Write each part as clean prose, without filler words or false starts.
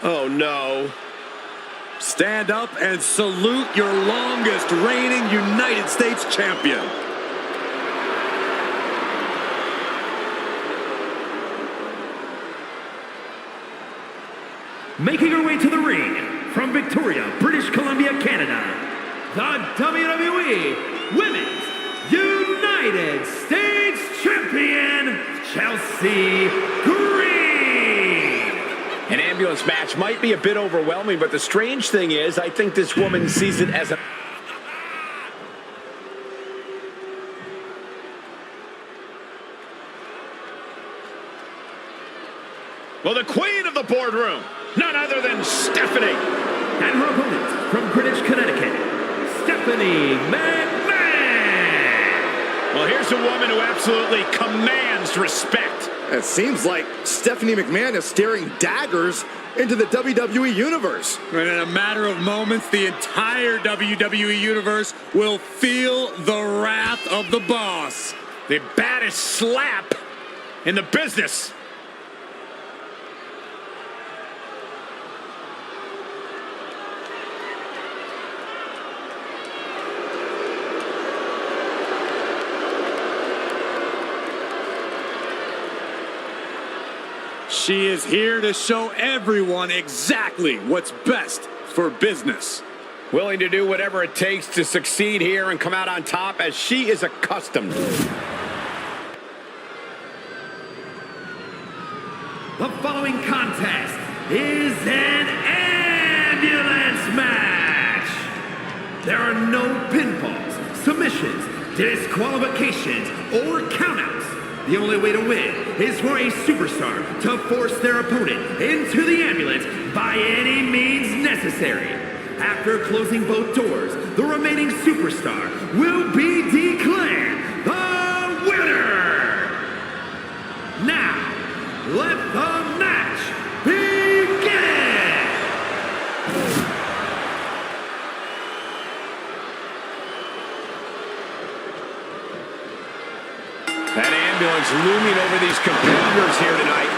Oh, no. Stand up and salute your longest reigning United States champion. Making her way to the ring from Victoria, British Columbia, Canada, the WWE Women's United States Champion, Chelsea Green. An ambulance match might be a bit overwhelming, but the strange thing is, I think this woman sees it as a... Well, the queen of the boardroom, none other than Stephanie. And her opponent from Greenwich, Connecticut, Stephanie McMahon. Well, here's a woman who absolutely commands respect. It seems like Stephanie McMahon is staring daggers into the WWE Universe. And in a matter of moments, the entire WWE Universe will feel the wrath of the boss. The baddest slap in the business. She is here to show everyone exactly what's best for business. Willing to do whatever it takes to succeed here and come out on top as she is accustomed. The following contest is an ambulance match. There are no pinfalls, submissions, disqualifications, or countouts. The only way to win is for a superstar to force their opponent into the ambulance by any means necessary. After closing both doors, the remaining superstar will be declared the winner. Now, let the match begin! That ambulance looming over these competitors here tonight.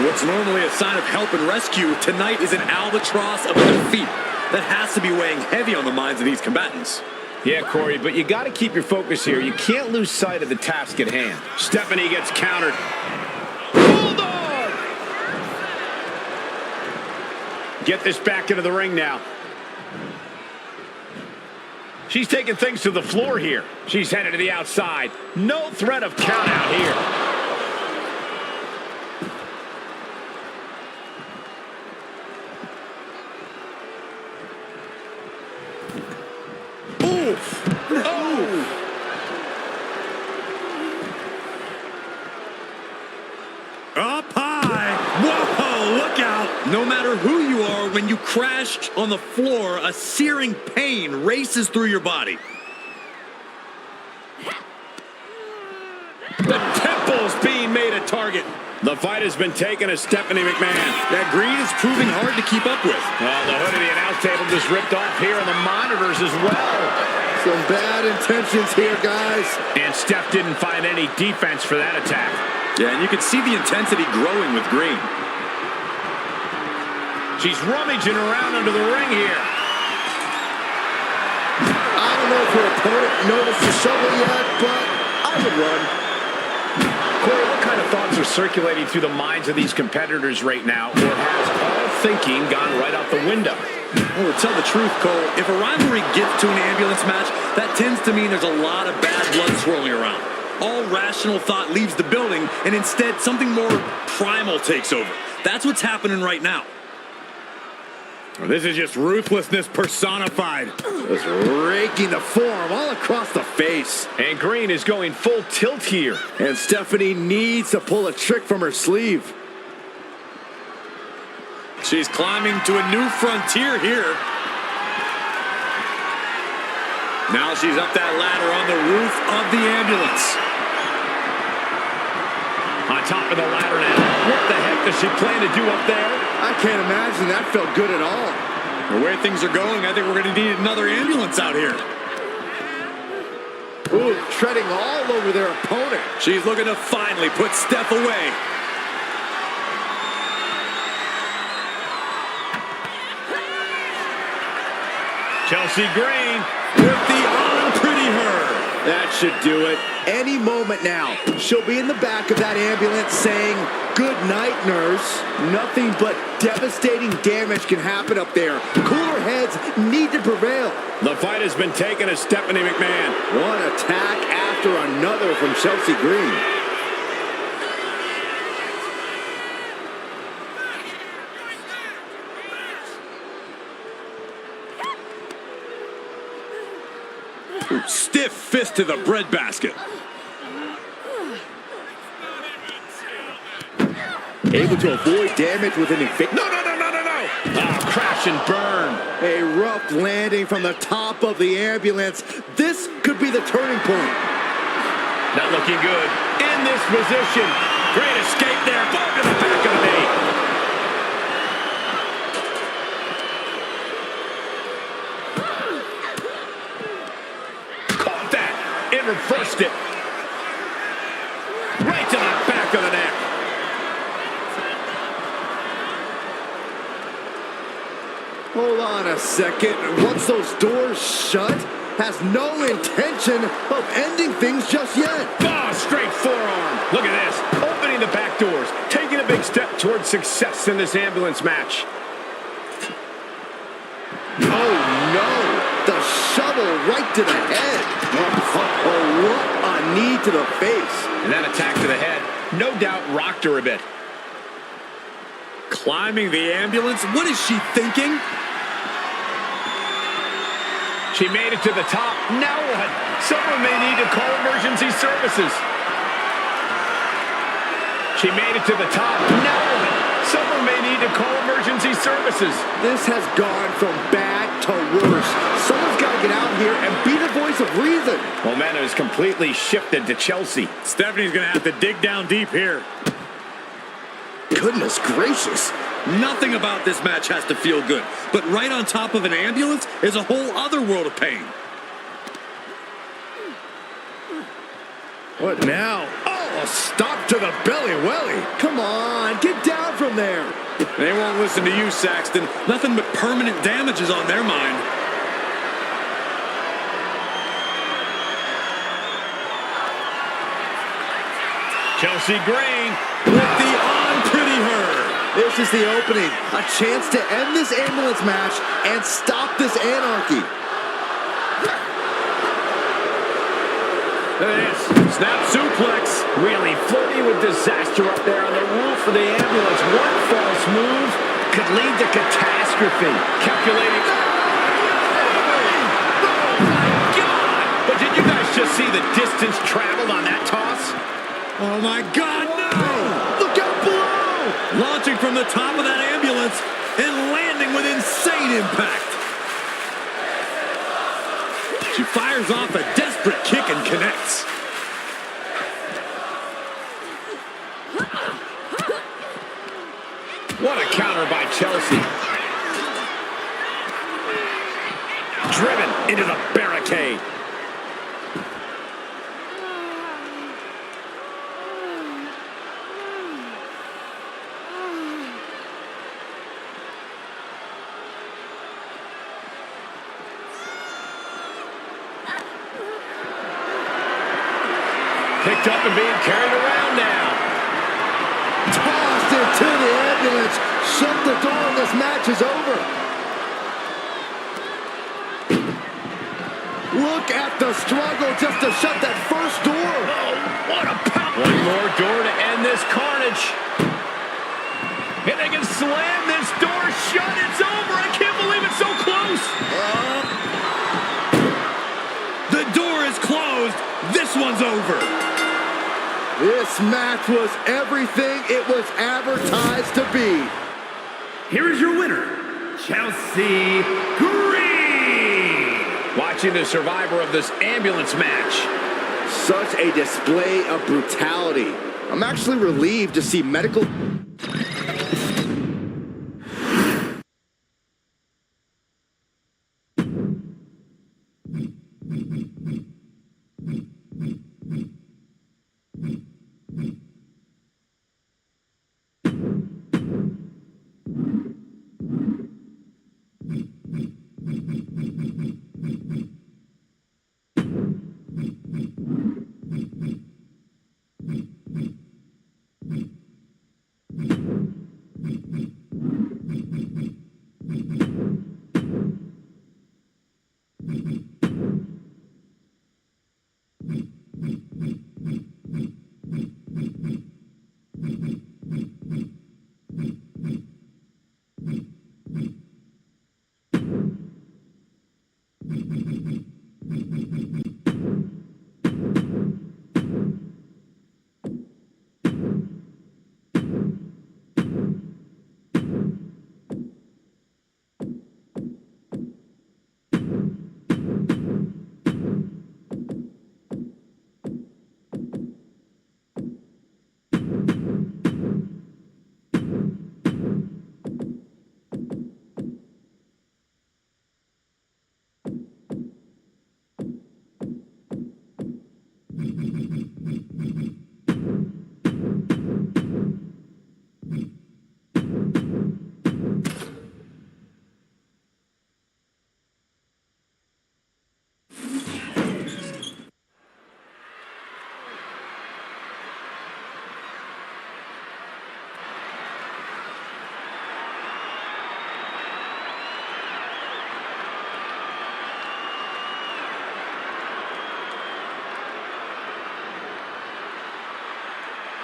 What's normally a sign of help and rescue, tonight is an albatross of a defeat that has to be weighing heavy on the minds of these combatants. Yeah, Corey, but you got to keep your focus here. You can't lose sight of the task at hand. Stephanie gets countered. Bulldog! Get this back into the ring now. She's taking things to the floor here. She's headed to the outside. No threat of count out here. Oof! Oh! Up high! Whoa, look out! No matter who you are, when you crash on the floor, a searing pain races through your body. The temple's being made a target. The fight has been taken as Stephanie McMahon. That Green is proving hard to keep up with. Well, the hood of the announce table just ripped off here on the monitors as well. Some bad intentions here, guys. And Steph didn't find any defense for that attack. Yeah, and you can see the intensity growing with Green. She's rummaging around under the ring here. I don't know if her opponent noticed the shovel yet, but I would run. Corey, what kind of thoughts are circulating through the minds of these competitors right now, or has all thinking gone right out the window? Well, to tell the truth, Cole, if a rivalry gets to an ambulance match, that tends to mean there's a lot of bad blood swirling around. All rational thought leaves the building, and instead something more primal takes over. That's what's happening right now. This is just ruthlessness personified. Just raking the forearm all across the face. And Green is going full tilt here. And Stephanie needs to pull a trick from her sleeve. She's climbing to a new frontier here. Now she's up that ladder on the roof of the ambulance. On top of the ladder now. What the heck does she plan to do up there? I can't imagine that felt good at all. The way things are going, I think we're going to need another ambulance out here. Ooh, treading all over their opponent. She's looking to finally put Steph away. Chelsea Green. With the unpretty her. That should do it. Any moment now, she'll be in the back of that ambulance saying, "Good night, nurse." Nothing but devastating damage can happen up there. Cooler heads need to prevail. The fight has been taken as Stephanie McMahon. One attack after another from Chelsea Green. Stiff fist to the breadbasket. Able to avoid damage with an evict. No. Oh, crash and burn. A rough landing from the top of the ambulance. This could be the turning point. Not looking good. In this position. Great escape there. Boom to the back of the knee. Caught that. It reversed it. Right to the back of the neck. Hold on a second. Once those doors shut, has no intention of ending things just yet. Oh, straight forearm. Look at this. Opening the back doors. Taking a big step towards success in this ambulance match. Oh, no. The shovel right to the head. Oh, what a knee to the face. And that attack to the head, no doubt rocked her a bit. Climbing the ambulance? What is she thinking? She made it to the top. Now what? Someone may need to call emergency services. She made it to the top. Now what? Someone may need to call emergency services. This has gone from bad to worse. Someone's got to get out here and be the voice of reason. Momentum has completely shifted to Chelsea. Stephanie's going to have to dig down deep here. Goodness gracious. Nothing about this match has to feel good, but right on top of an ambulance is a whole other world of pain. What now? Oh, a stop to the belly welly. Come on, get down from there. They won't listen to you, Saxton. Nothing but permanent damage is on their mind. Chelsea Green With the unpretty her. This is the opening. A chance to end this ambulance match and stop this anarchy. Look at this. Snap suplex. Really flirting with disaster up there on the roof of the ambulance. One false move could lead to catastrophe. Calculating. Oh, my God. But did you guys just see the distance traveled on that toss? Oh, my God, no! Look out below! Launching from the top of that ambulance and landing with insane impact. She fires off a desperate kick and connects. What a counter by Chelsea. Driven into the barricade. Picked up and being carried around now. Tossed into the ambulance. Shut the door and this match is over. Look at the struggle just to shut that first door. Oh, what a power. One more door to end this carnage. And they can slam this door shut. It's over. I can't believe it's so close. The door is closed. This one's over. This match was everything it was advertised to be. Here is your winner, Chelsea Green. Watching the survivor of this ambulance match. Such a display of brutality. I'm actually relieved to see medical...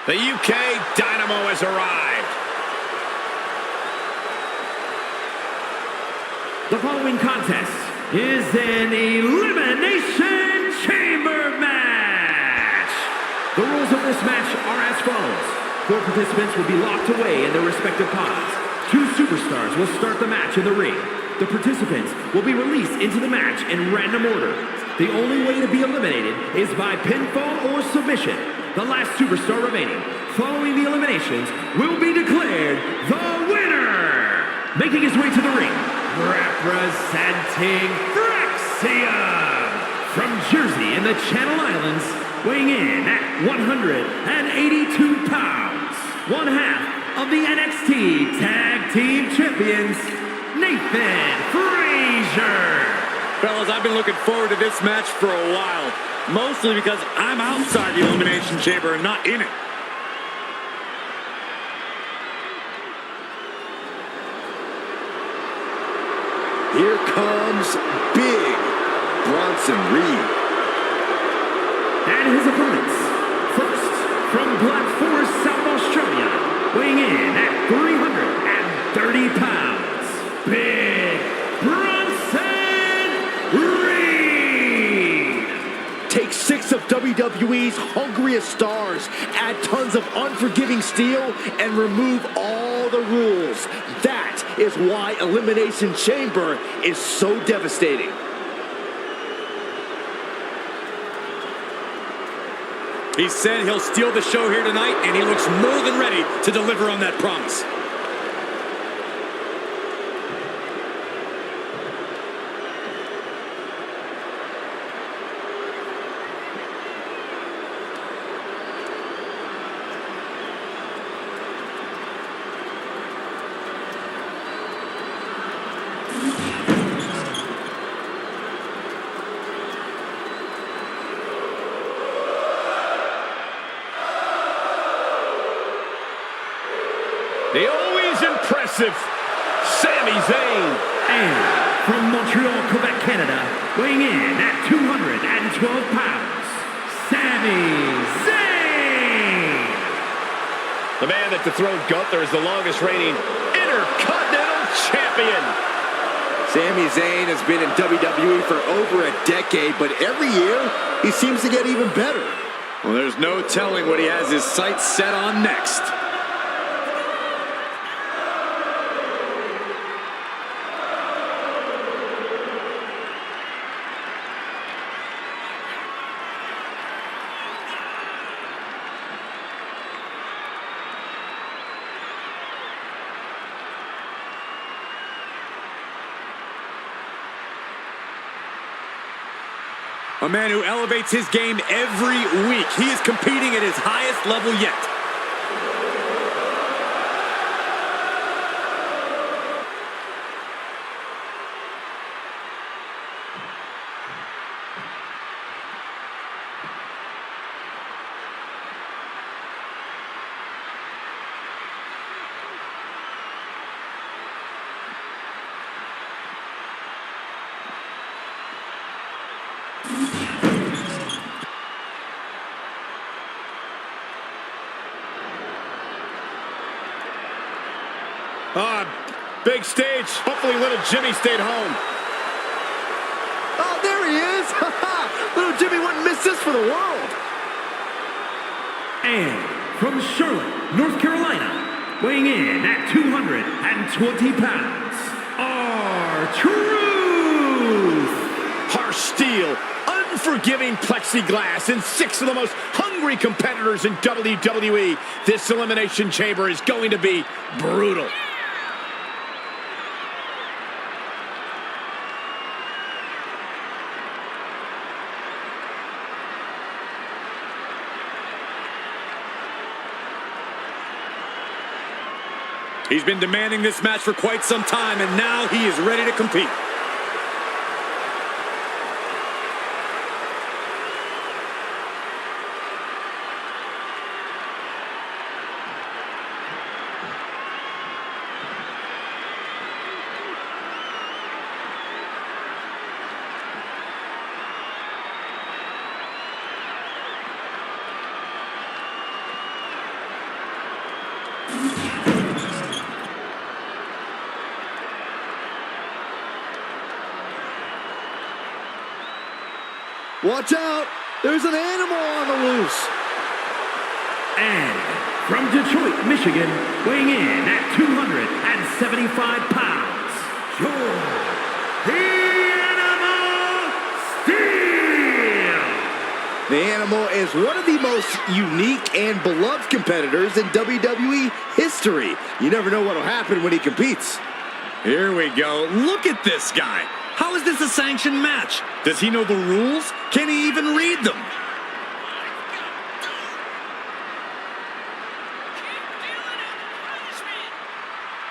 The UK Dynamo has arrived. The following contest is an Elimination Chamber match. The rules of this match are as follows. 4 participants will be locked away in their respective pods. 2 superstars will start the match in the ring. The participants will be released into the match in random order. The only way to be eliminated is by pinfall or submission. The last superstar remaining, following the eliminations, will be declared the winner. Making his way to the ring, representing Fraxium from Jersey in the Channel Islands, weighing in at 182 pounds, one half of the NXT Tag Team Champions, Nathan Frazier. Fellas, I've been looking forward to this match for a while. Mostly because I'm outside the Elimination Chamber and not in it. Here comes Big Bronson Reed. And his opponents, first, from Black Forest, South Australia, weighing in at 330 pounds, Big Bronson Reed. Take 6 of WWE's hungriest stars, add tons of unforgiving steel, and remove all the rules. That is why Elimination Chamber is so devastating. He said he'll steal the show here tonight, and he looks more than ready to deliver on that promise. The always impressive Sami Zayn. And from Montreal, Quebec, Canada, weighing in at 212 pounds, Sami Zayn. The man that dethroned Gunther is the longest reigning Intercontinental Champion. Sami Zayn has been in WWE for over a decade, but every year he seems to get even better. Well, there's no telling what he has his sights set on next. A man who elevates his game every week. He is competing at his highest level yet. Big stage. Hopefully little Jimmy stayed home. Oh, there he is! the world. And from Charlotte, North Carolina, weighing in at 220 pounds, R-Truth. Harsh steel, unforgiving plexiglass, and 6 of the most hungry competitors in WWE. This Elimination Chamber is going to be brutal. He's been demanding this match for quite some time, and now he is ready to compete. Watch out! There's an animal on the loose. And from Detroit, Michigan, weighing in at 275 pounds, George the Animal Steel. The Animal is one of the most unique and beloved competitors in WWE history. You never know what will happen when he competes. Here we go. Look at this guy. How is this a sanctioned match? Does he know the rules? Can he even read them?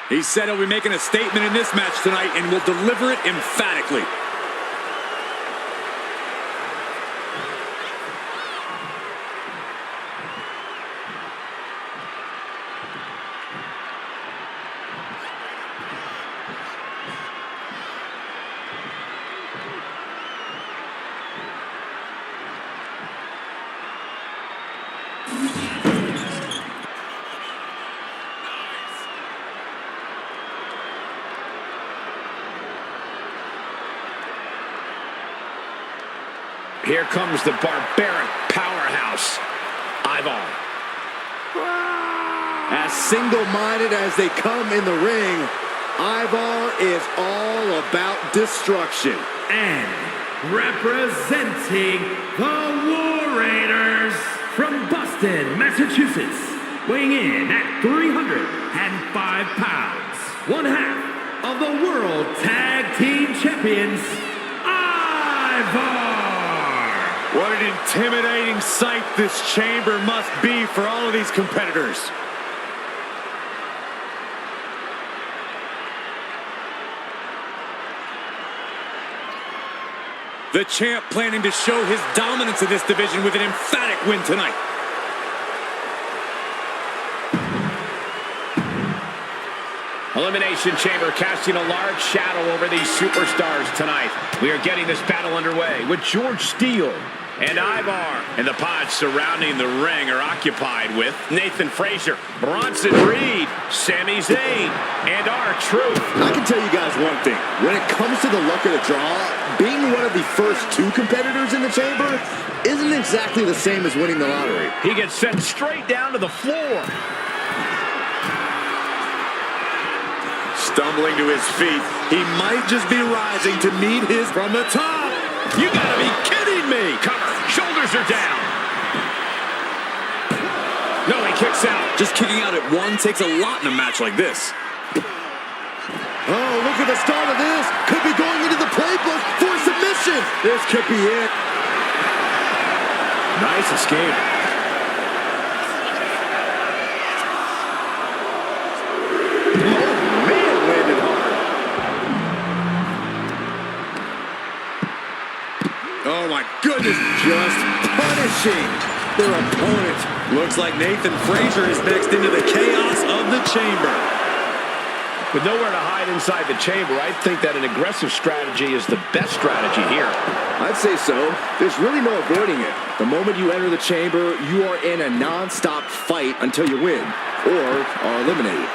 He said he'll be making a statement in this match tonight and will deliver it emphatically. Here comes the barbaric powerhouse, Ivar. As single-minded as they come in the ring, Ivar is all about destruction. And representing the War Raiders from Boston, Massachusetts, weighing in at 305 pounds, one half of the World Tag Team Champions, Ivar. What an intimidating sight this chamber must be for all of these competitors. The champ planning to show his dominance in this division with an emphatic win tonight. Elimination Chamber casting a large shadow over these superstars tonight. We are getting this battle underway with George Steele and Ivar. And the pods surrounding the ring are occupied with Nathan Frazier, Bronson Reed, Sami Zayn, and R-Truth. I can tell you guys one thing. When it comes to the luck of the draw, being one of the first 2 competitors in the chamber isn't exactly the same as winning the lottery. He gets sent straight down to the floor. Stumbling to his feet, he might just be rising to meet his from the top. You gotta be kidding me! Cover, shoulders are down. No, he kicks out. Just kicking out at 1 takes a lot in a match like this. Oh, look at the start of this. Could be going into the playbook for submission. This could be it. Nice escape. Oh my goodness, Just punishing their opponent. looks like Nathan Frazier is next into the chaos of the chamber. With nowhere to hide inside the chamber, I think that an aggressive strategy is the best strategy here. I'd say so. There's really no avoiding it. The moment you enter the chamber, you are in a non-stop fight until you win or are eliminated.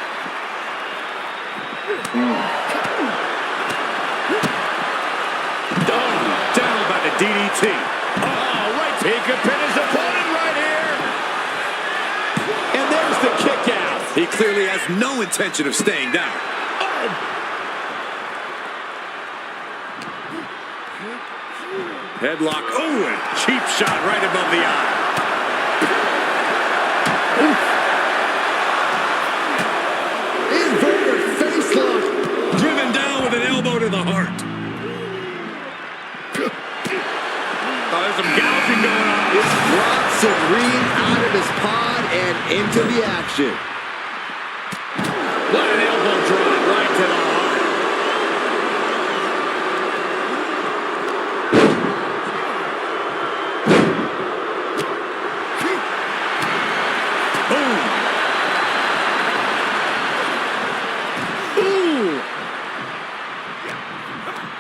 Down by the DDT. Oh, right He could pin his opponent right here. And there's the kick out. He clearly has no intention of staying down. Headlock. Oh, and cheap shot right above the eye. Inverted face lock. Driven down with an elbow to the heart. Oh, there's some gouging going on. It's brought Serene out of his pod and into the action. What an elbow drop right to the heart.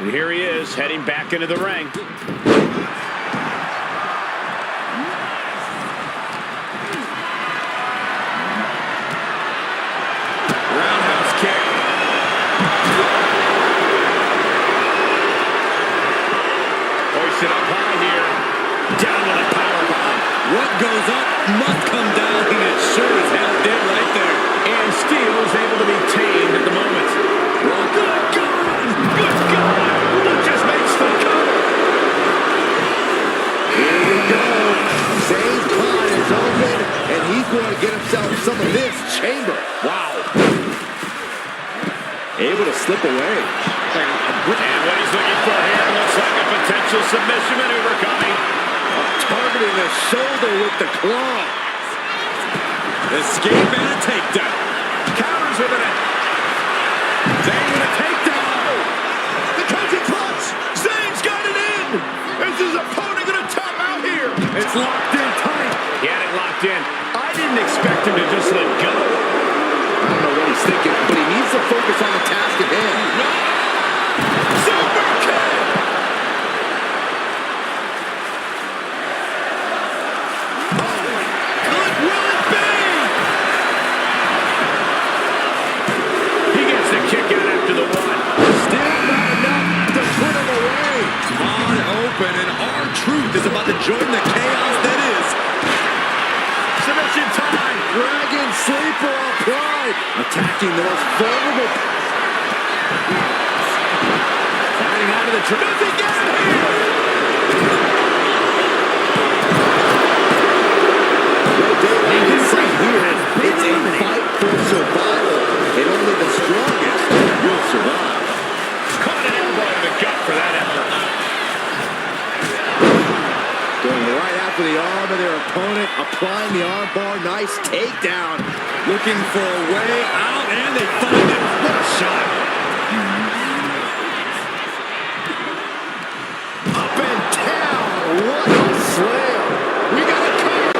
And here he is, heading back into the ring. Roundhouse kick. Hoisted up high here. Down with a powerbomb. What goes up must come down, and it sure as hell did right there. And Steel is able to be tamed at the moment. Well, good God! Good God! What just makes the cover? Here we go. Zayn's pod is open, and he's going to get himself some of this chamber. Wow. Able to slip away. And what he's looking for here looks like a potential submission maneuver coming. Targeting the shoulder with the claw. Escape and a takedown. Counters with it. Zayn with a takedown. The country clutch. Zayn's got it in. Is his opponent going to tap out here? It's locked in tight. He had it locked in. I didn't expect him to just let go. I don't know what he's thinking, but he needs to focus on the task at hand. Super kick. Good will it be? He gets the kick out after the one. Still not enough to put him away. On open, and R-Truth is about to join the chaos that is. Submission time. Dragon sleeper applied. Attacking the most vulnerable. Fighting out of the trip. Does he get it here? No daylight in sight here. It's a fight for survival, and only the strongest will survive. Caught an elbow to the gut for that effort. Going right after the arm of their opponent, applying the arm bar. Nice takedown. Looking for a way out, and they find it. What a shot. Up and down. What a slam. We got a kick.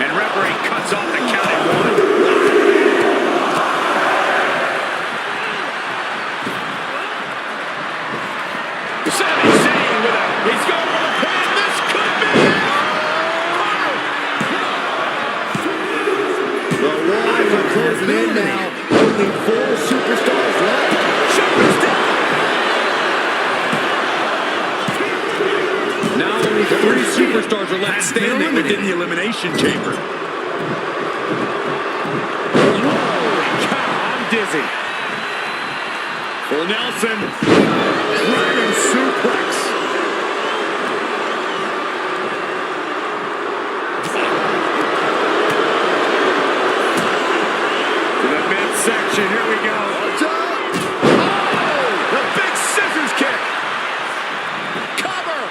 And referee cuts off the count at one. Sami Zayn with a, he's going for the pin. This could be it. The walls are closing in now. Only 4 superstars left. Shoulders down. Now only 3 superstars are left standing within the Elimination Chamber. Holy cow, I'm dizzy. For Nelson, Dragon suplex. To the midsection, here we go. The big scissors kick. Cover.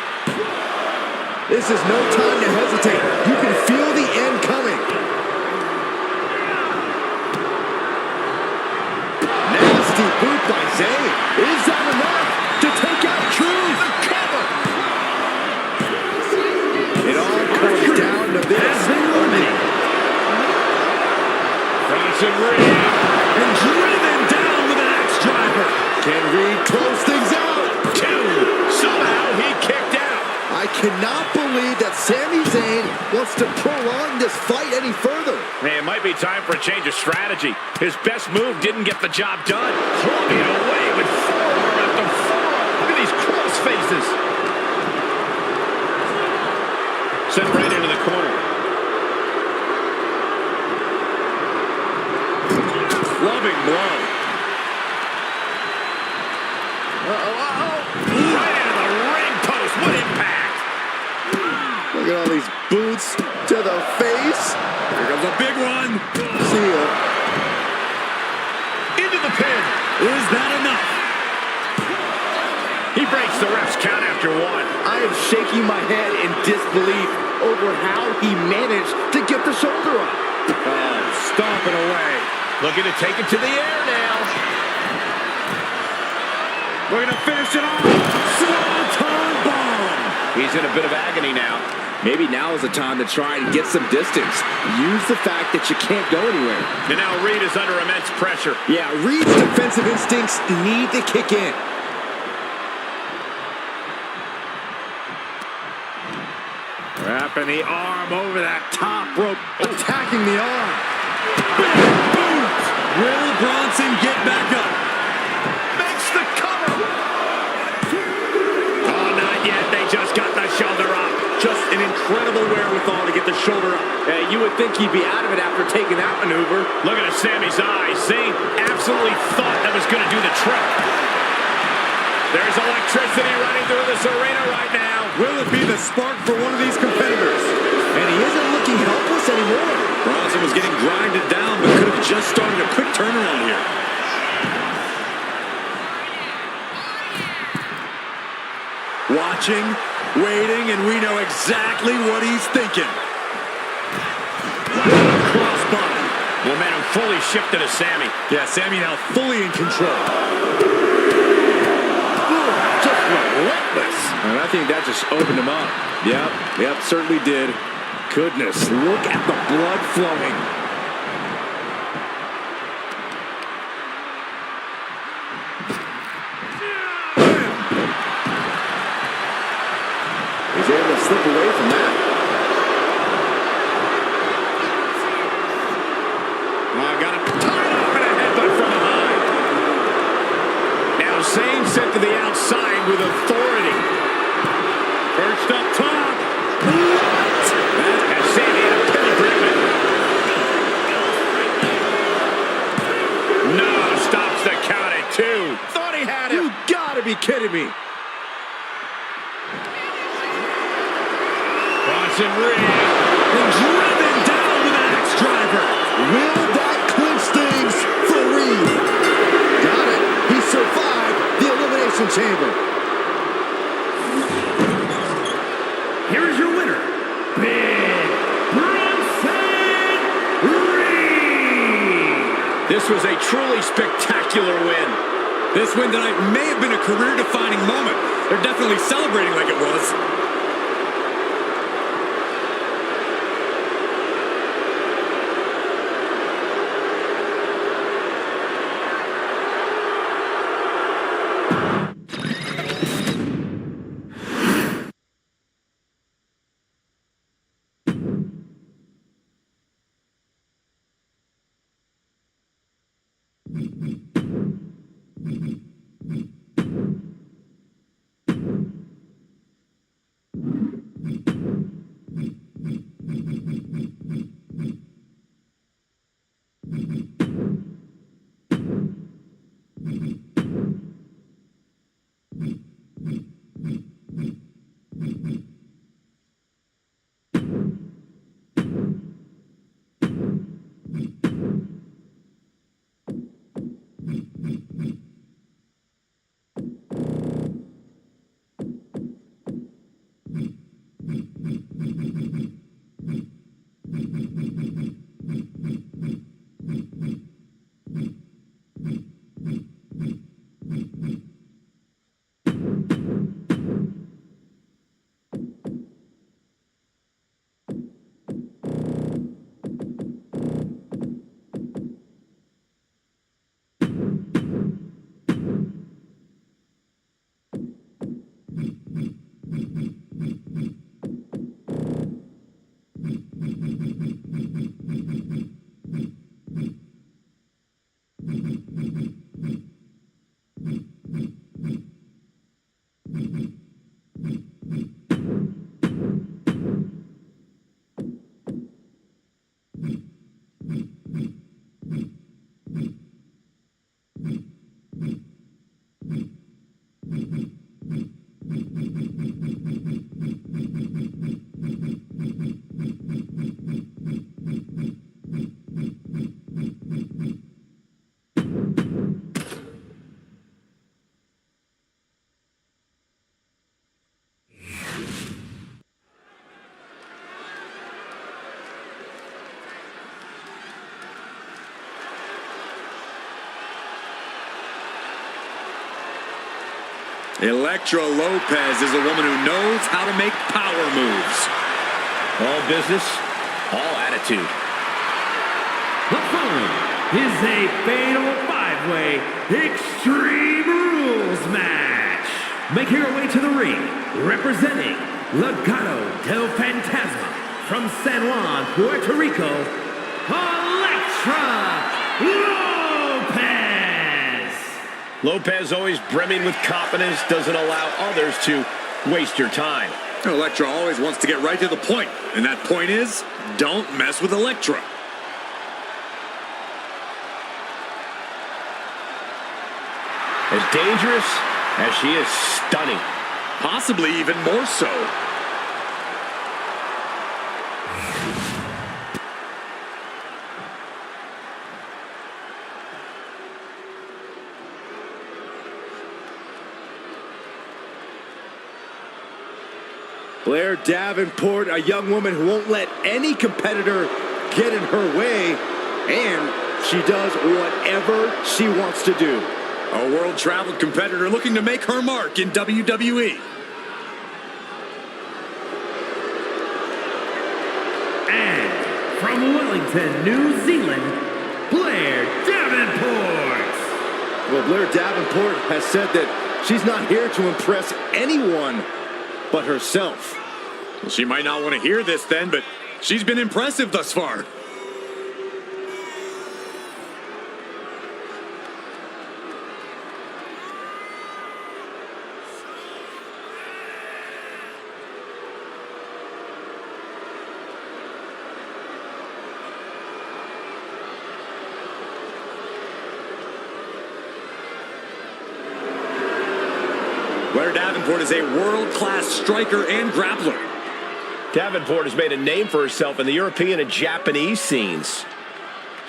This is no time to hesitate. You can feel the end coming. Nasty boot by Zayn. Is that enough to take out Truth? Cover. It all comes down to this. Bronson Reed. And driven down with an axe driver. Can Reed close things out? 2. Somehow he kicked out. I cannot believe that Sami Zayn wants to prolong this fight any further. Man, it might be time for a change of strategy. His best move didn't get the job done. Holding it away with forearm after forearm. Look at these crossface business. Sent right into the corner. Loving blow. Right into the ring post. What impact! Look at all these boots to the face. Here comes a big one. See ya. Into the pin. Is that enough? He breaks the ref's count after one. I am shaking my head in disbelief over how he managed to get the shoulder up. Oh, stomping away. Looking to take it to the air now. Looking to finish it off. Swanton bomb. He's in a bit of agony now. Maybe now is the time to try and get some distance. Use the fact that you can't go anywhere. And now Reed is under immense pressure. Yeah, Reed's defensive instincts need to kick in. Wrapping the arm over that top rope. Attacking the arm. Will Bronson get back up? Makes the cover. Oh, not yet. They just got the shoulder up. Just an incredible wherewithal to get the shoulder up. You would think he'd be out of it after taking that maneuver. Look at Sammy's eyes. Zane absolutely thought that was going to do the trick. There's electricity running through this arena right now. Will it be the spark for one of these competitors? And he isn't looking helpless anymore. Bronson was getting grinded down, but could have just started a quick turnaround here. Watching, waiting, and we know exactly what he's thinking. Crossbody. Momentum fully shifted to Sammy. Yeah, Sammy now fully in control. Just relentless. And I think that just opened him up. Yep, certainly did. Goodness, look at the blood flowing. He's able to slip away from that. Got him tied up in a headbutt from behind. Now Zane sent to the outside with authority. Perched up top. And Sammy in a pin predicament. No, stops the count at 2. Thought he had him. You gotta be kidding me. Bronson Reed. And driven down with an axe driver. Will that clinch things for Reed? Got it. He survived the Elimination Chamber. Here is your winner, Big Bronson Reed. This was a truly spectacular win. This win tonight may have been a career-defining moment. They're definitely celebrating like it was. Elektra Lopez is a woman who knows how to make power moves. All business, all attitude. The following is a fatal five-way Extreme Rules match. Making her way to the ring, representing Legado del Fantasma from San Juan, Puerto Rico, Elektra Lopez. Lopez, always brimming with confidence, doesn't allow others to waste your time. Elektra always wants to get right to the point, and that point is, don't mess with Elektra. As dangerous as she is stunning. Possibly even more so. Blair Davenport, a young woman who won't let any competitor get in her way, and she does whatever she wants to do. A world-traveled competitor looking to make her mark in WWE. And from Wellington, New Zealand, Blair Davenport. Well, Blair Davenport has said that she's not here to impress anyone but herself. Well, she might not want to hear this then, but she's been impressive thus far. Blair Davenport is a world-class striker and grappler. Davenport has made a name for herself in the European and Japanese scenes.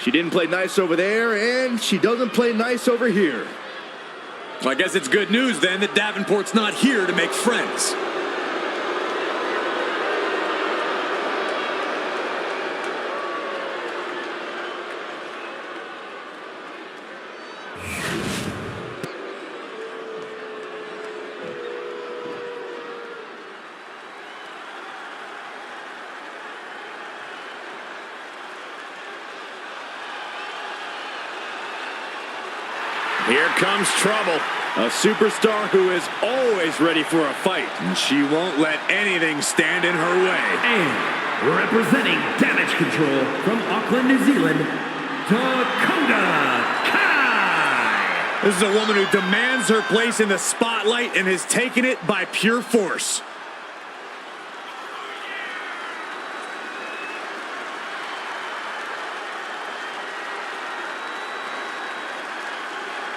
She didn't play nice over there, and she doesn't play nice over here. Well, I guess it's good news then that Davenport's not here to make friends. Here comes trouble. A superstar who is always ready for a fight. And she won't let anything stand in her way. And representing Damage Control from Auckland, New Zealand, Dakota Kai. This is a woman who demands her place in the spotlight and has taken it by pure force.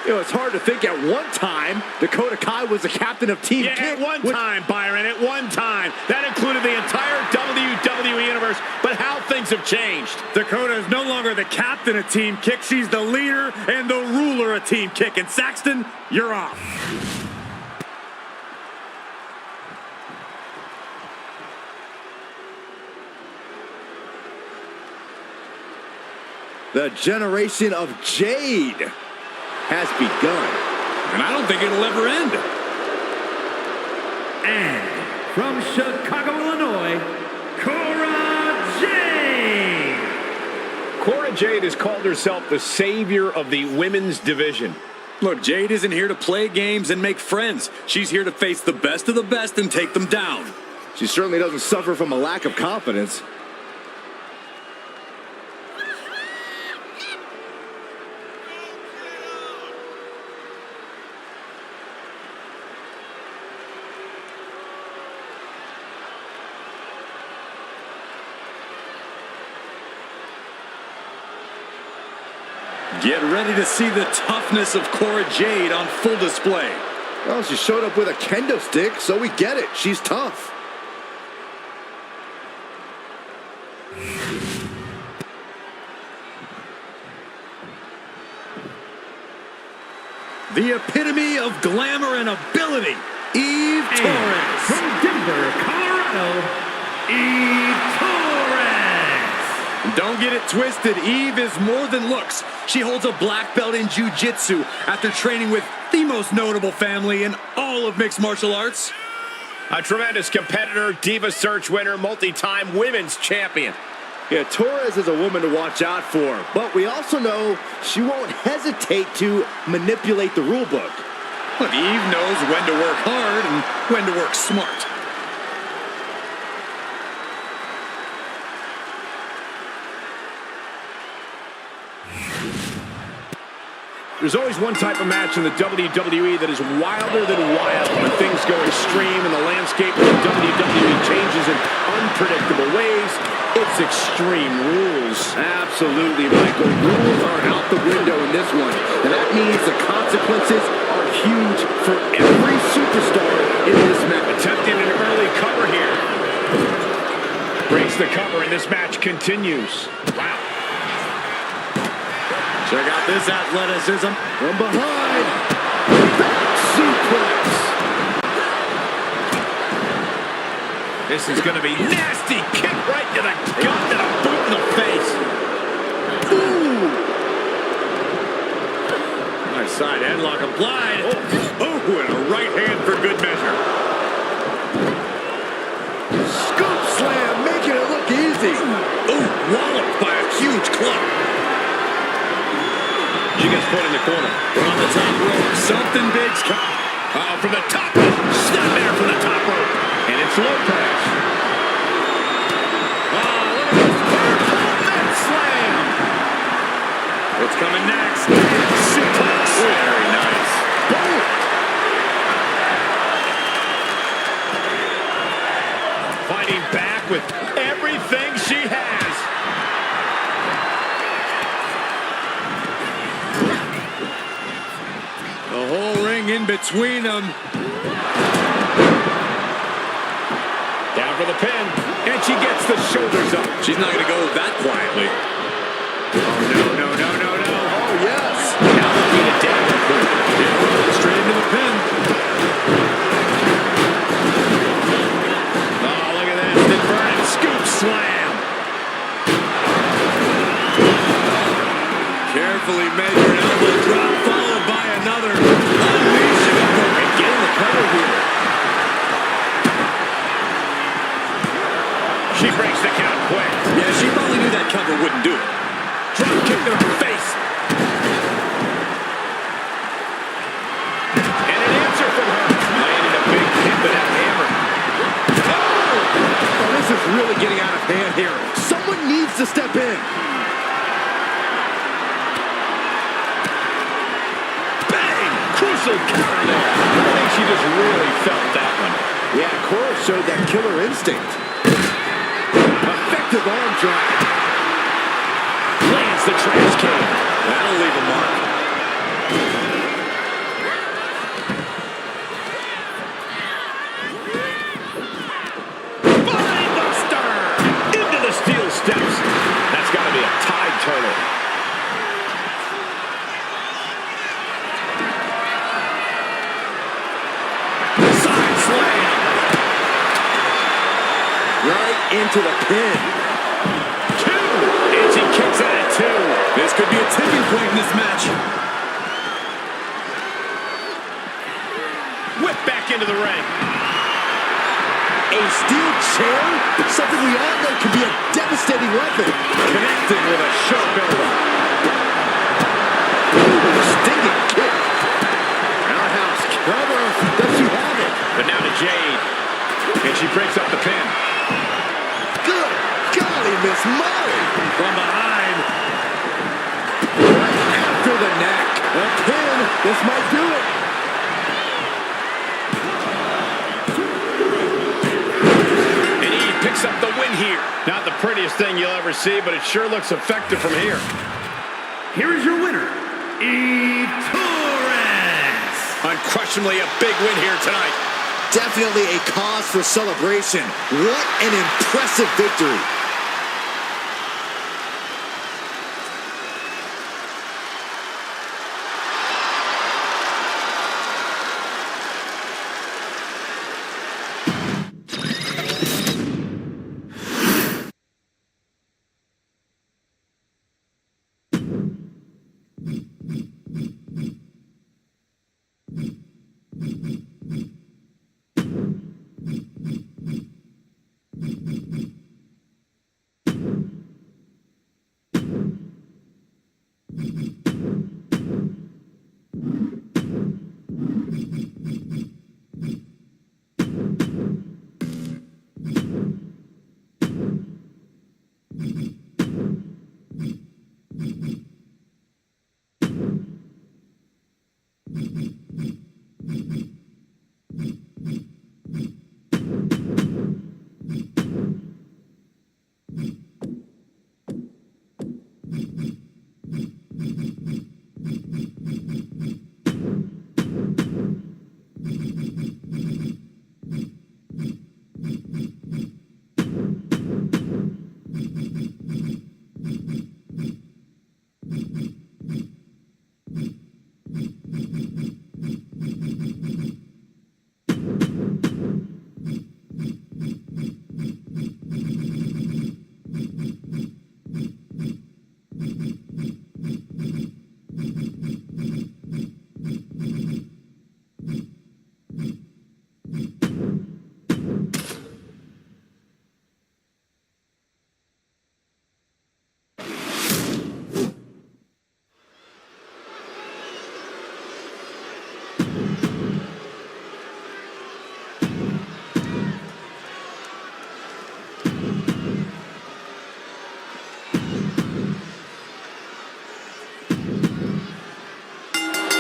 You know, it's hard to think at one time Dakota Kai was the captain of Team Yeah, Kick. at one time, Byron, at one time. That included the entire WWE Universe, but how things have changed. Dakota is no longer the captain of Team Kick. She's the leader and the ruler of Team Kick. And Saxton, you're off. The generation of Jade has begun. And I don't think it'll ever end. And from Chicago, Illinois, Cora Jade. Cora Jade has called herself the savior of the women's division. Look, Jade isn't here to play games and make friends. She's here to face the best of the best and take them down. She certainly doesn't suffer from a lack of confidence. Get ready to see the toughness of Cora Jade on full display. Well, she showed up with a kendo stick, so we get it. She's tough. The epitome of glamour and ability, Eve Torres. From Denver, Colorado, Eve Torres. Don't get it twisted. Eve is more than looks. She holds a black belt in jiu-jitsu after training with the most notable family in all of mixed martial arts. A tremendous competitor, Diva Search winner, multi-time women's champion. Yeah, Torres is a woman to watch out for, but we also know she won't hesitate to manipulate the rule book. But Eve knows when to work hard and when to work smart. There's always one type of match in the WWE that is wilder than wild. When things go extreme and the landscape of the WWE changes in unpredictable ways, it's extreme rules. Absolutely, Michael. Rules are out the window in this one. And that means the consequences are huge for every superstar in this match. Attempting an early cover here. Breaks the cover and this match continues. Wow. Check out this athleticism. From behind. Back suplex. This is going to be nasty. Kick right to the gut and a boot in the face. Ooh. Nice side headlock applied. Oh, and a right hand for good measure. Scoop slam, making it look easy. Oh, walloped by a huge club. She gets put in the corner. On the top rope, something big's coming. From the top rope. Snap there from the top rope. And it's Lopez. Look at this. That slam. What's coming next? Suplex. Very nice. Boom. Fighting back with everything she has. The whole ring in between them. Down for the pin. And she gets the shoulders up. She's not going to go that quietly. No. Oh, yes. Now looking at down. Straight into the pin. Oh, look at this. The burning scoop slam. Carefully measured elbow drop, followed by another. Unleashing it. And getting the cover here. She breaks the count quick. Yeah, she probably knew that cover wouldn't do it. Drop kick to her face. And an answer from her. Landed a big hit with that hammer. Oh, this is really getting out of hand here. Someone needs to step in. Bang! Crucial counter there. I think she just really felt that one. Yeah, Cora showed that killer instinct. Effective arm drag. Lands the trash can. That'll leave a mark. Buster! Into the steel steps. That's got to be a tied total. Side slam. Right into the pin. Two. And she kicks out at two. This could be a tipping point in this match. Whip back into the ring. A steel chair? Something we all know can be a devastating weapon. Connecting with a sharp elbow. Ooh, stinging kick. Roundhouse cover. Does she have it? But now to Jade. And she breaks up the pin. Good golly, Miss Molly. From behind. Right after the neck. A pin. This might do it. And Eve picks up the win here. Not the prettiest thing you'll ever see, but it sure looks effective from here. Here is your winner, Eve Torres. unquestionably a big win here tonight. Definitely a cause for celebration. What an impressive victory.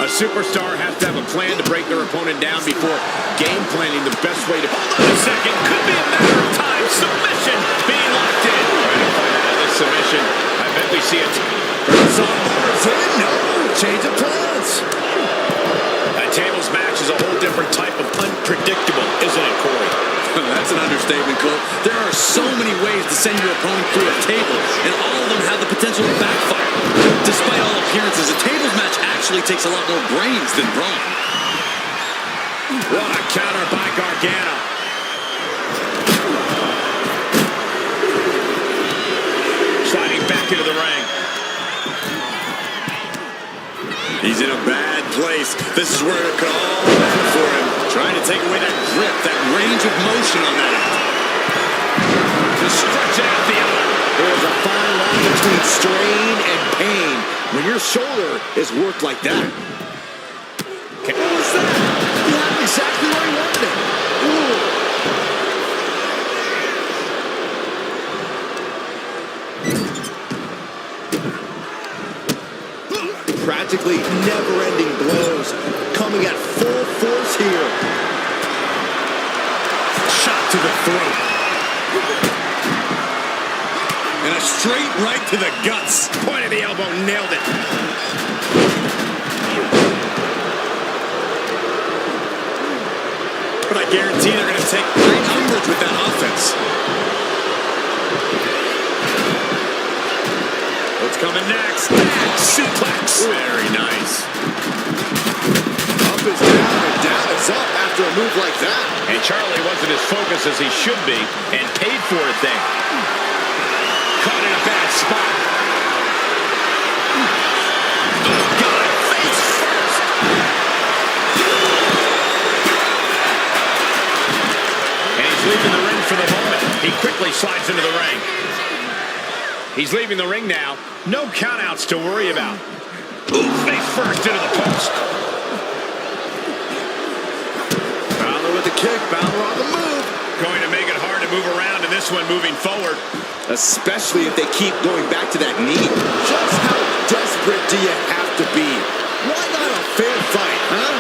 A superstar has to have a plan to break their opponent down before game planning the best way to... Hold on a second. Could be a matter of time. Submission being locked in. Trying to find out of this submission. I bet we see it. Armbar's in. No. Change of plans. A tables match is a whole different type of unpredictable, isn't it, Corey? That's an understatement, Cole. There are so many ways to send your opponent through a table, and all of them have the potential to backfire. Despite all appearances, a tables match actually takes a lot more brains than brawn. What a counter by Gargano. Sliding back into the ring. He's in a bad place. This is where it could all happen for him. Trying to take away that grip, that range of motion on that end. Just stretch it out the other. There's a fine line between strain and pain when your shoulder is worked like that. Okay. What was that? He had it exactly where he wanted it. Practically never-ending blows coming at full force here. Shot to the throat. And a straight right to the guts. Point of the elbow, nailed it. But I guarantee they're going to take great umbrage with that offense. What's coming next? Suplex. Very nice. Up is down and down is up after a move like that. And Charlie wasn't as focused as he should be and paid for it there. Caught in a bad spot. Oh, God, face first. And he's leaving the ring for the moment. He quickly slides into the ring. He's leaving the ring now. No countouts to worry about. Ooh, face first into the post. Balor with the kick, Balor on the move. Going to make it hard to move around in this one moving forward. Especially if they keep going back to that knee. Just how desperate do you have to be? Why not a fair fight, huh?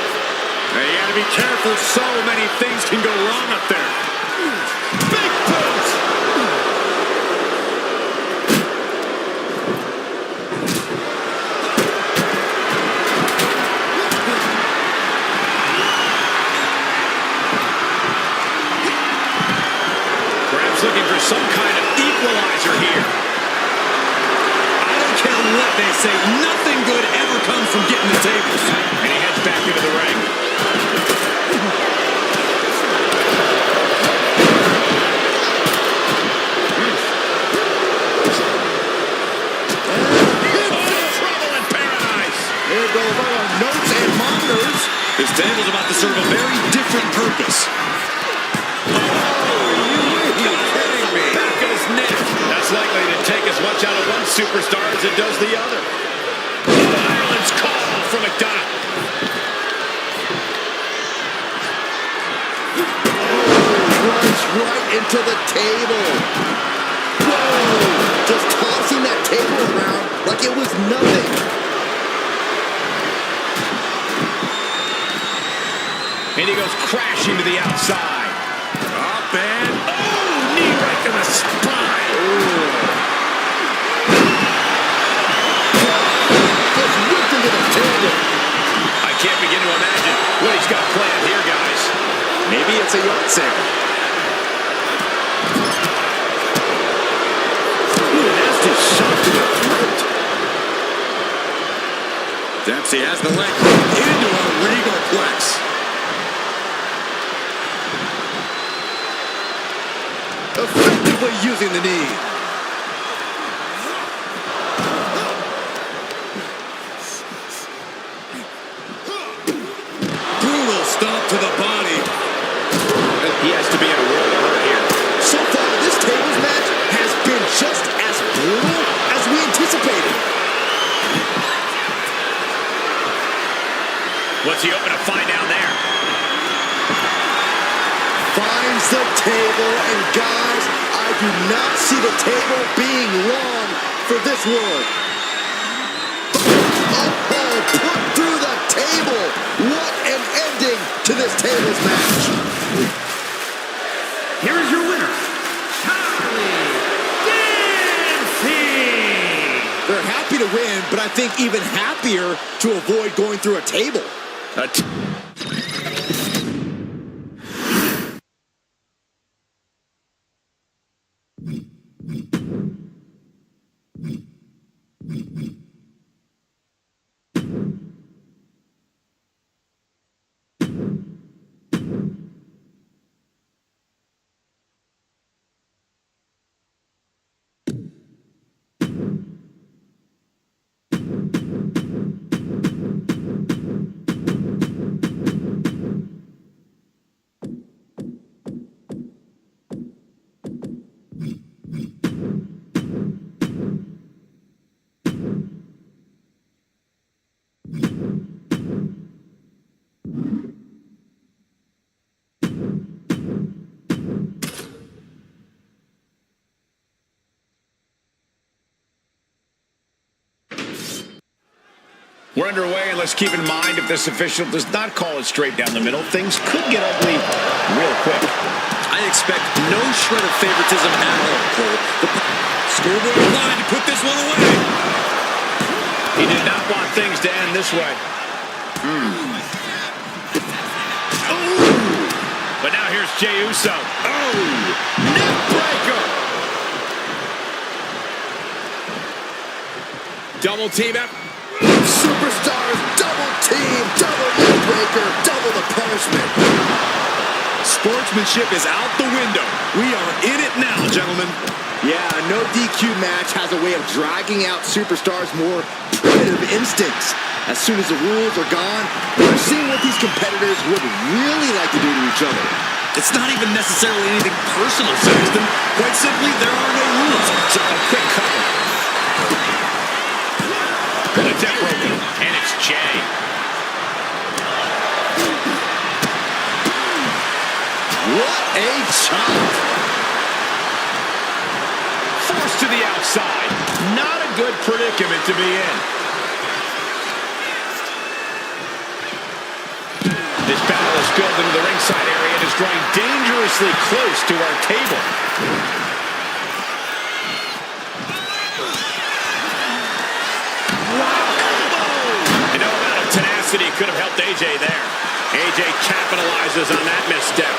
Now you gotta be careful. So many things can go wrong up there. Big boot! for some kind of equalizer here. I don't care what they say. Nothing good ever comes from getting the tables. And he heads back into the ring. Here goes all our notes and monitors. This table's about to serve a very different purpose. Oh, you kidding me? Back of his neck. That's likely to take as much out of one superstar as it does the other. Violence call from McDonough. Runs right into the table. Whoa! Just tossing that table around like it was nothing. And he goes crashing to the outside. Up and, oh, knee right to the spine. Just whipped into the table. I can't begin to imagine what he's got planned here, guys. Maybe it's a yard sale. Nasty shot to the throat. Dempsey has the leg into a regal flex. Effectively using the knee. Brutal stomp to the body. He has to be in a world of hurt here. So far, this tables match has been just as brutal as we anticipated. What's he hoping to find down there? Finds the table, and guys, I do not see the table being long for this world. Oh, put through the table. What an ending to this tables match. Here is your winner, Charlie Dempsey. They're happy to win, but I think even happier to avoid going through a table. We're underway, and let's keep in mind, if this official does not call it straight down the middle, things could get ugly real quick. I expect no shred of favoritism at all, Cole. The scoreboard line to put this one away. He did not want things to end this way. Oh! But now here's Jey Uso. Oh! Neck breaker! Double team up. Superstars, double team, double neck breaker, double the punishment. Sportsmanship is out the window. We are in it now, gentlemen. Yeah, no DQ match has a way of dragging out superstars' more primitive instincts. As soon as the rules are gone, we're seeing what these competitors would really like to do to each other. It's not even necessarily anything personal, Saxton. Quite simply, there are no rules. So a quick cover. The deck broken, and it's Jey. What a chop! Forced to the outside. Not a good predicament to be in. This battle is spilled into the ringside area and is drawing dangerously close to our table. Tenacity could have helped AJ there. AJ capitalizes on that misstep.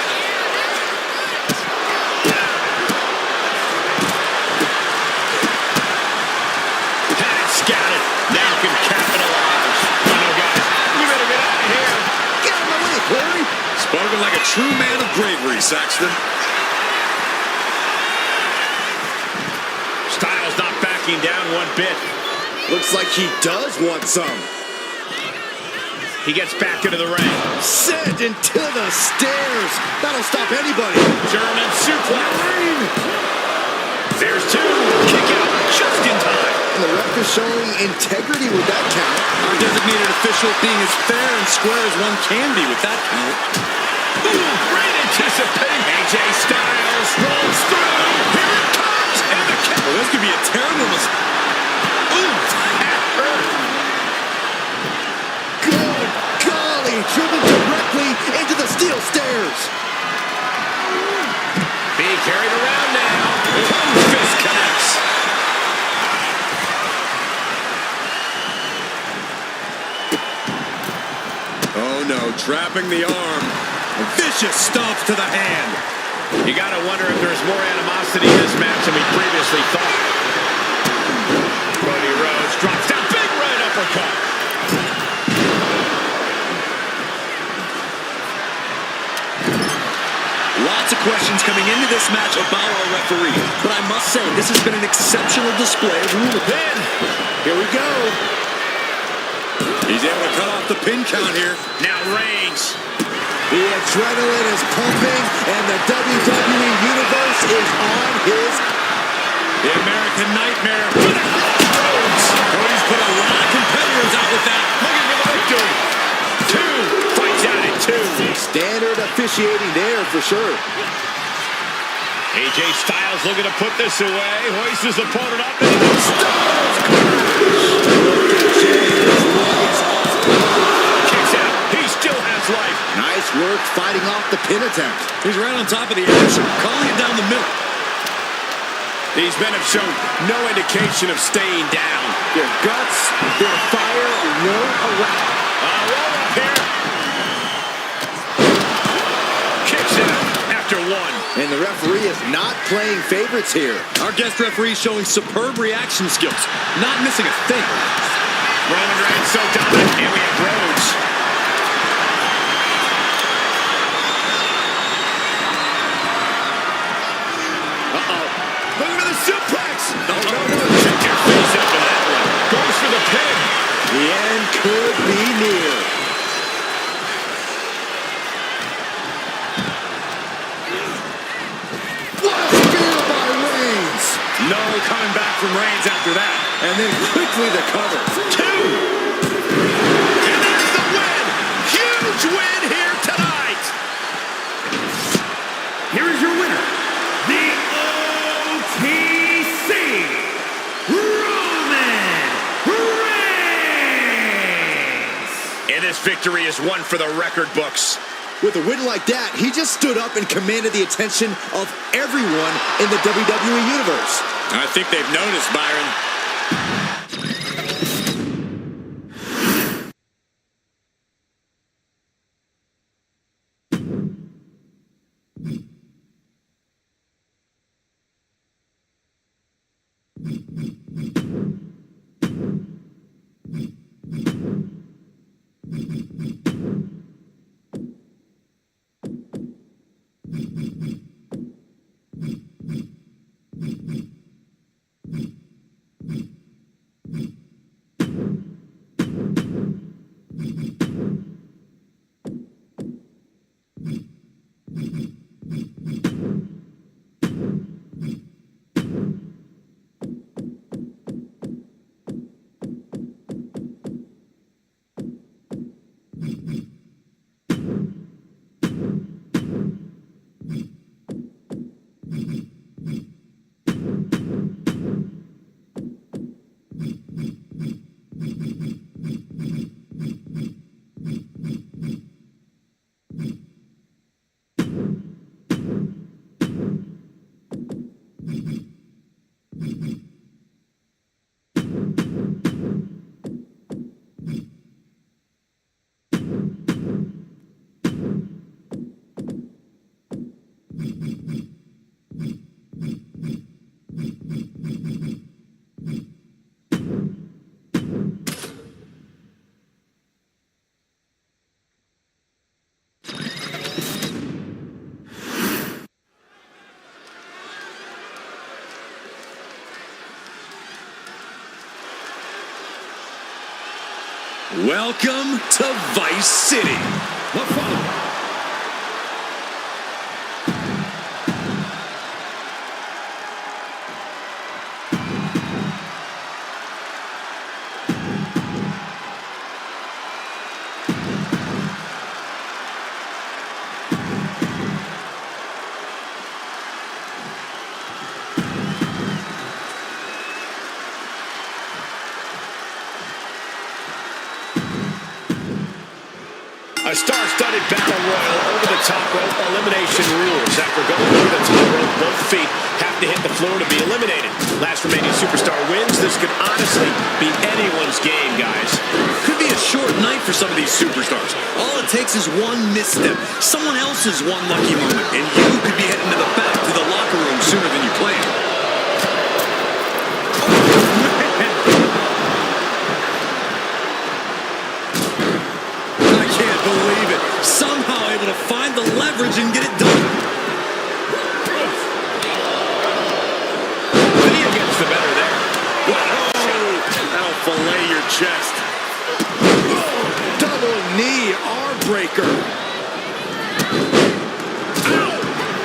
true man of bravery, Saxton. Styles not backing down one bit. Looks like he does want some. He gets back into the ring. Sent into the stairs. That'll stop anybody. German suplex. There's two. Kick out just in time. And the ref is showing integrity with that count. Our designated official being as fair and square as one can be with that count. Ooh, great anticipation. AJ Styles rolls through. Here it comes. And the kick. Well, this could be a terrible mistake. Ooh, that hurt. Good golly. Driven directly into the steel stairs. Being carried around now. Fist connects. Oh no, trapping the arm. Vicious stomps to the hand. You gotta wonder if there's more animosity in this match than we previously thought. Cody Rhodes drops down. Big right uppercut. Lots of questions coming into this match about our referee, but I must say this has been an exceptional display of rule of Pin. Here we go. He's able to cut off the pin count here. Now Reigns. The adrenaline is pumping, and the WWE Universe is on his... The American Nightmare. Rhodes. Cody's put a lot of competitors out with that. Looking for the victory. Two. Fights out at two. Standard officiating there for sure. AJ Styles looking to put this away. Hoists his opponent up. And the Styles kicks out. He still has life. Nice work fighting off the pin attempt. He's right on top of the action, calling it down the middle. These men have shown no indication of staying down. Their guts, their fire won't allow. Roll up here. Kicks out after one. And the referee is not playing favorites here. Our guest referee showing superb reaction skills, not missing a thing. Roman Reigns so dominant, and we have Rhodes. Uh-oh. Looking for the suplex. No. Check your face up in that one. Goes for the pin. The end could be near. What a spear by Reigns. No coming back from Reigns after that. And then quickly the cover. Two. And there's the win. Huge win here tonight. Here is your winner, the OTC, Roman Reigns. And this victory is one for the record books. With a win like that, he just stood up and commanded the attention of everyone in the WWE Universe. I think they've noticed, Byron. Welcome to Vice City. The following A star-studded battle royal over the top rope elimination rules. After going over the top rope, both feet have to hit the floor to be eliminated. Last remaining superstar wins. This could honestly be anyone's game, guys. Could be a short night for some of these superstars. All it takes is one misstep, someone else's one lucky moment, and you could be heading to the back to the locker room sooner than you planned. Somehow able to find the leverage and get it done. Video gets the better there. That'll fillet your chest. Double knee arm breaker.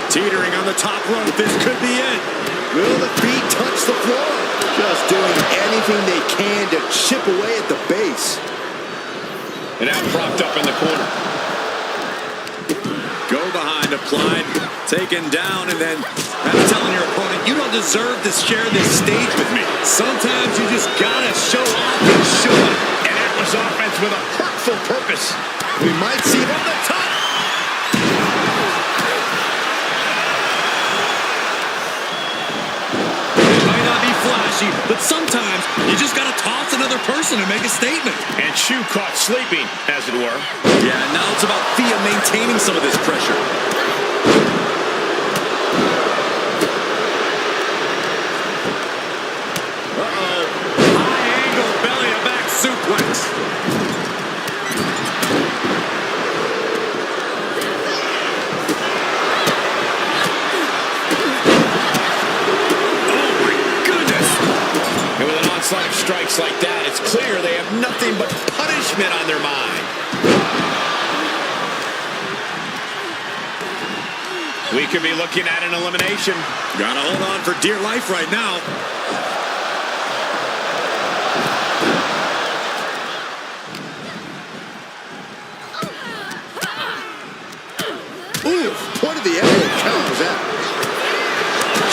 Teetering on the top rope. This could be it. Will the feet touch the floor? Just doing anything they can to chip away at the base. And now propped up in the corner. Go behind, applied, taken down, and then that's telling your opponent, you don't deserve to share this stage with me. Sometimes you just gotta show off and show it. And that was offense with a hurtful purpose. We might see from the top. It might not be flashy, but sometimes you just gotta toss another person and make a statement. And Shu caught sleeping, as it were. Yeah, now it's about Thea maintaining some of this pressure. Uh-oh. High angle belly-to-back suplex. Oh, my goodness. And with an onslaught of strikes like that, it's clear they have nothing but punishment on their mind. We could be looking at an elimination. Gotta hold on for dear life right now. Ooh, point of the elbow counters that.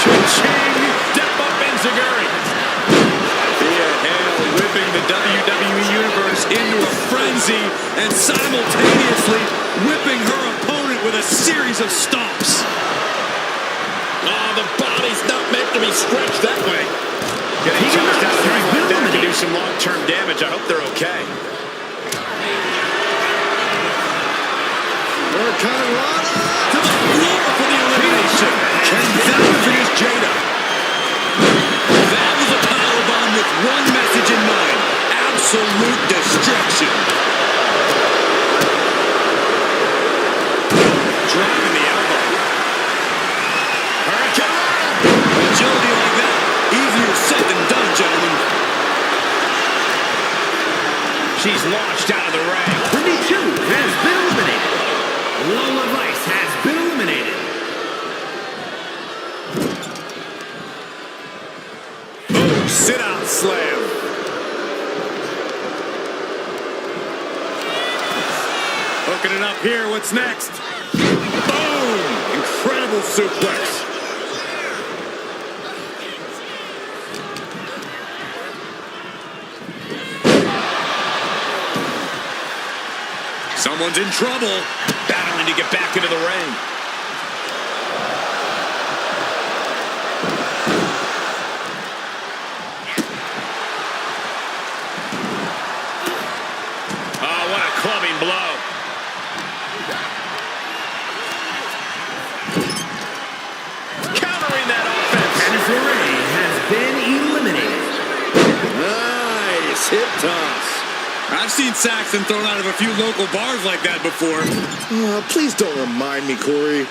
Cha-ching! Step up enziguri. Thea Hale whipping the WWE Universe into a frenzy and simultaneously whipping her opponent with a series of stomps. Oh, the body's not meant to be stretched that way. Getting He touched cannot out of the ring like that eliminate. can do some long-term damage. I hope they're okay. Hurricanrana To the floor for the elimination. Can that finish Jada? That was a powerbomb with one message in mind. Absolute destruction. Driving the elbow. Agility like that, easier said than done, gentlemen. She's launched out of the ring. Wendy Chu has been eliminated. Lola Vice has been eliminated. Boom, sit-out slam. Hooking it up here, what's next? Boom! Incredible suplex. Someone's in trouble. Battling to get back into the ring. Oh, what a clubbing blow. Countering that offense. And Fleury has been eliminated. Nice hip toss. I've seen Saxon thrown out of a few local bars like that before. Please don't remind me, Corey.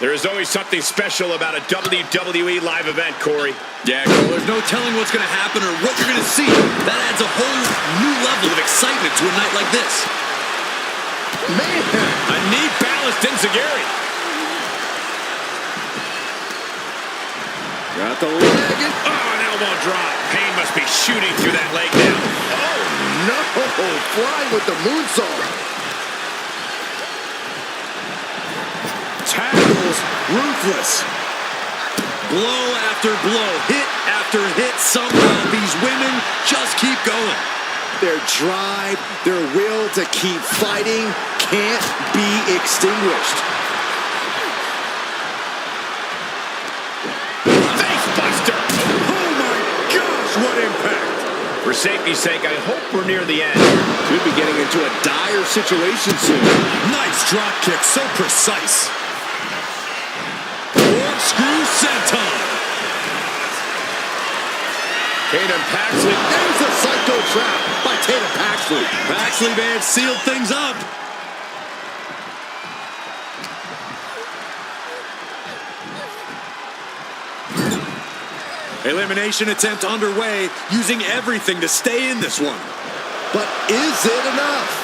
There is always something special about a WWE live event, Corey. Yeah, Cole, there's no telling what's going to happen or what you're going to see. That adds a whole new level of excitement to a night like this. Man, a knee balanced Enziguri. Got the leg. Oh, an elbow drop. Pain must be shooting through that leg now. Oh, no. Flying with the moonsault. Tackles, ruthless. Blow after blow, hit after hit. Somehow these women just keep going. Their drive, their will to keep fighting can't be extinguished. Face buster. Oh my gosh, what impact! For safety's sake, I hope we're near the end. Could be getting into a dire situation soon. Nice drop kick, so precise. Corkscrew senton. Tatum Paxley. There's a psycho trap by Tatum Paxley. Paxley man sealed things up. Elimination attempt underway, using everything to stay in this one. But is it enough?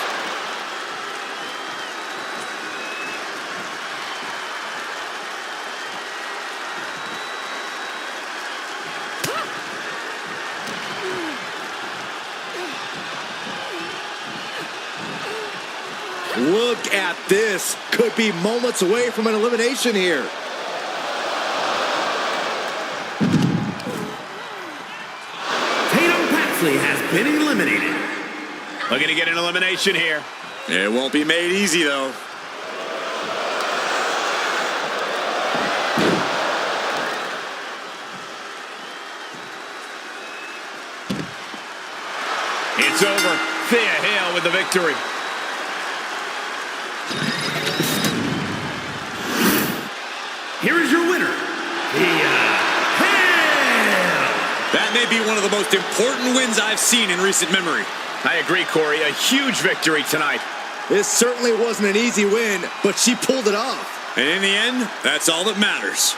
Look at this. Could be moments away from an elimination here. Tatum Paxley has been eliminated. Looking to get an elimination here. It won't be made easy, though. It's over. Thea Hale with the victory. Here is your winner, Thea Hale. That may be one of the most important wins I've seen in recent memory. I agree, Corey. A huge victory tonight. This certainly wasn't an easy win, but she pulled it off. And in the end, that's all that matters.